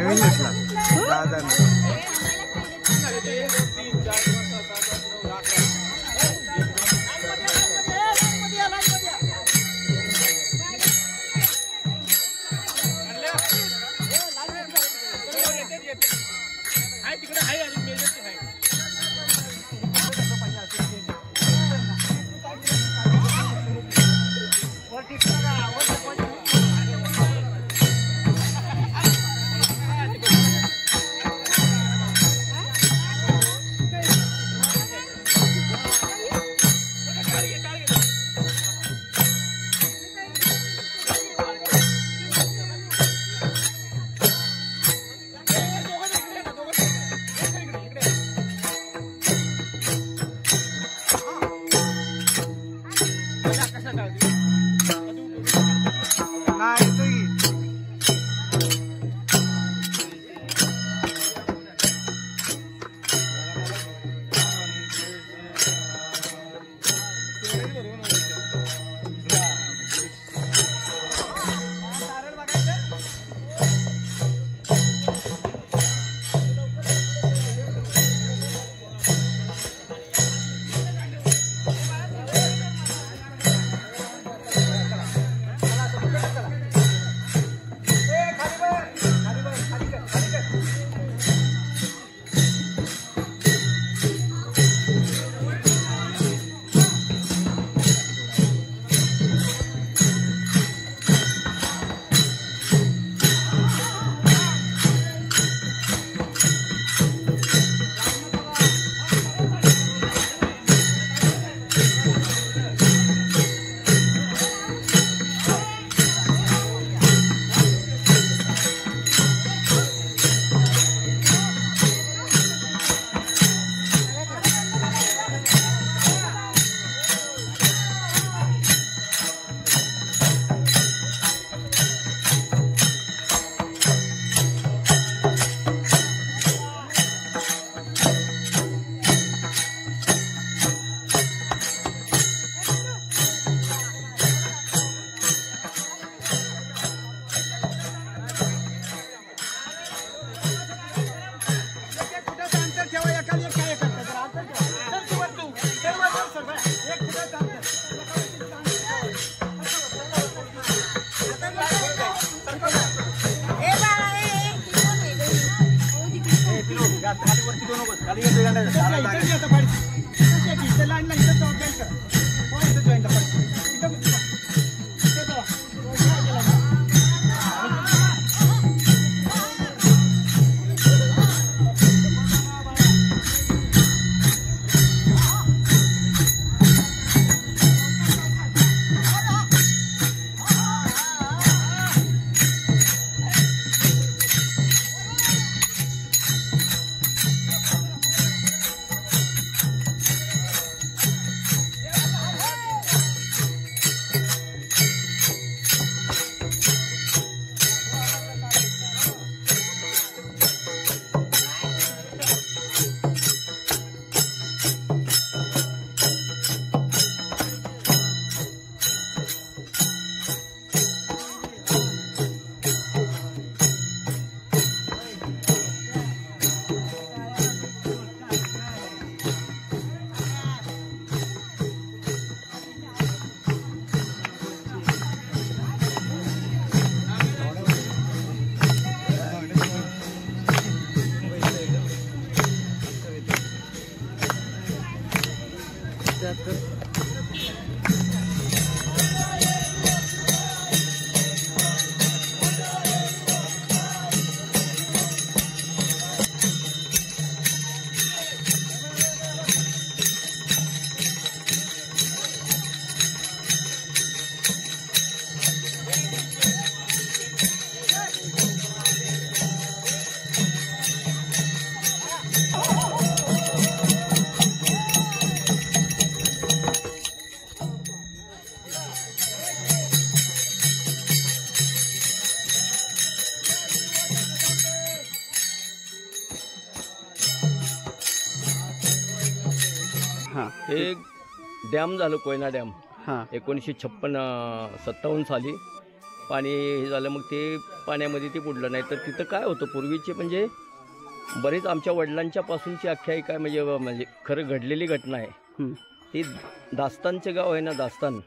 नवीन घेतला 10,000. हे डॅम झालं कोयना डॅम 1956-57 साली पाणी हे झालं, मग ते पाण्यामध्ये ते बुडलं. नाही तर तिथं काय होतं पूर्वीचे म्हणजे बरेच आमच्या वडिलांच्या पासूनची आख्यायिका म्हणजे खरं घडलेली घटना आहे. ती दास्तानचं गाव आहे ना, दास्तान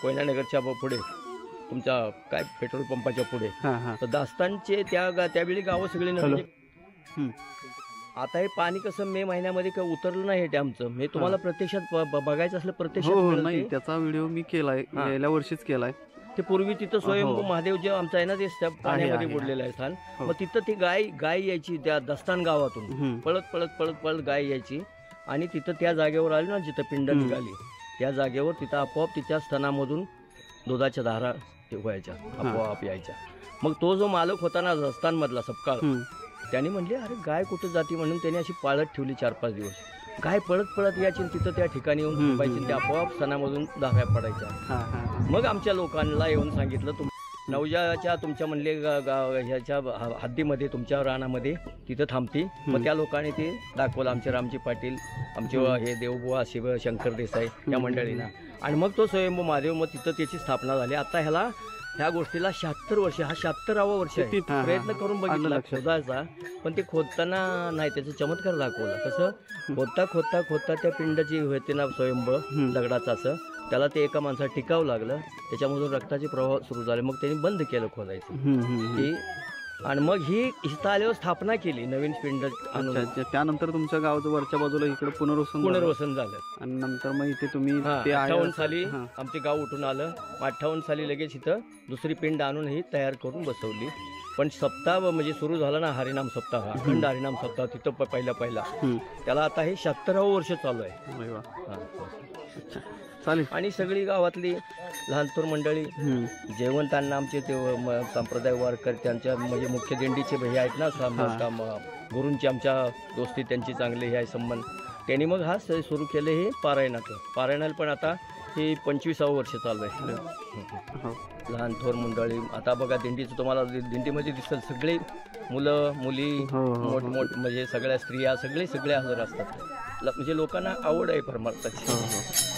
कोयनानगरच्या पुढे तुमच्या काय पेट्रोल पंपाच्या पुढे. तर दास्तानचे त्यावेळी गावं सगळी नव्हती. आता हे पाणी कसं मे महिन्यामध्ये काय उतरलं नाही डॅमचं. मी तुम्हाला प्रत्यक्षात बघायचं असलं प्रत्यक्षात नाही, त्याचा व्हिडिओ मी केलाय, गेल्या वर्षीच केलाय. ते पूर्वी तिथं स्वयंभू महादेव जे आमचा आहे ना, ते पाण्यामध्ये बुडलेलं आहे स्थान. मग तिथं ती गाय यायची त्या दस्तान गावातून पळत गाय यायची आणि तिथं त्या जागेवर आली ना, जिथं पिंड निघाली त्या जागेवर तिथं आपोआप तिच्या स्तनामधून दुधाच्या धारा व्हायच्या, आपोआप यायच्या. मग तो जो मालक होता ना दस्तान मधला सपकाळ, त्यांनी म्हणले अरे गाय कुठं जाती म्हणून त्यांनी अशी पाळत ठेवली 4-5 दिवस. गाय पळत यायची तिथं त्या ठिकाणी येऊन थांबायची, त्या आपोआप सणामधून धाव्या पडायच्या. मग आमच्या लोकांना येऊन सांगितलं नवजाच्या तुमच्या म्हणले ह्याच्या हद्दीमध्ये तुमच्या रानामध्ये तिथं थांबती. मग त्या लोकांनी ते दाखवलं, आमचे रामजी पाटील, आमचे हे देवबुवा शंकर देसाई या मंडळींना. आणि मग तो स्वयंभू महादेव, मग तिथं त्याची स्थापना झाली. आता ह्या गोष्टीला 76 वर्ष, हा 76वा वर्ष आहे. प्रयत्न करून बघितला खोदायचा, पण ते खोदताना नाही, त्याचा चमत्कार दाखवला. कसं खोदता त्या पिंडाची होते ना स्वयंभू दगडाचं, असं त्याला ते एका माणसाला टिकावं लागलं, त्याच्यामधून रक्ताचे प्रवाह सुरू झाले. मग त्यांनी बंद केलं खोदायचं आणि मग ही इथं आल्यावर स्थापना केली नवीन पिंड. त्यानंतर तुमच्या गावाचं वरच्या बाजूला इकडे पुनर्वसन झालं आणि नंतर मग इथे तुम्ही 58 साली आमचे गाव उठून आलं. 58 साली लगेच इथं दुसरी पिंड आणून ही तयार करून बसवली. पण सप्ताह म्हणजे सुरू झाला ना हरिनाम सप्ताह, अखंड हरिनाम सप्ताह तिथं पहिला त्याला आता हे 76वं वर्ष चालू आहे. चालेल. आणि सगळी गावातली लहान थोर मंडळी जयवंतांना आमचे ते संप्रदाय वारकर त्यांच्या म्हणजे मुख्य दिंडीचे हे आहेत ना, गुरूंची आमच्या दोस्ती त्यांची चांगली हे आहे संबंध. त्यांनी मग हा सुरू केले हे पारायणाला पण आता हे 25वं वर्ष चालू आहे. लहान थोर मंडळी आता बघा दिंडीचं तुम्हाला दिंडीमध्ये दिसेल सगळे मुलं मुली मोठ म्हणजे सगळ्या स्त्रिया सगळे हजर असतात. म्हणजे लोकांना आवड आहे परमार्थाची.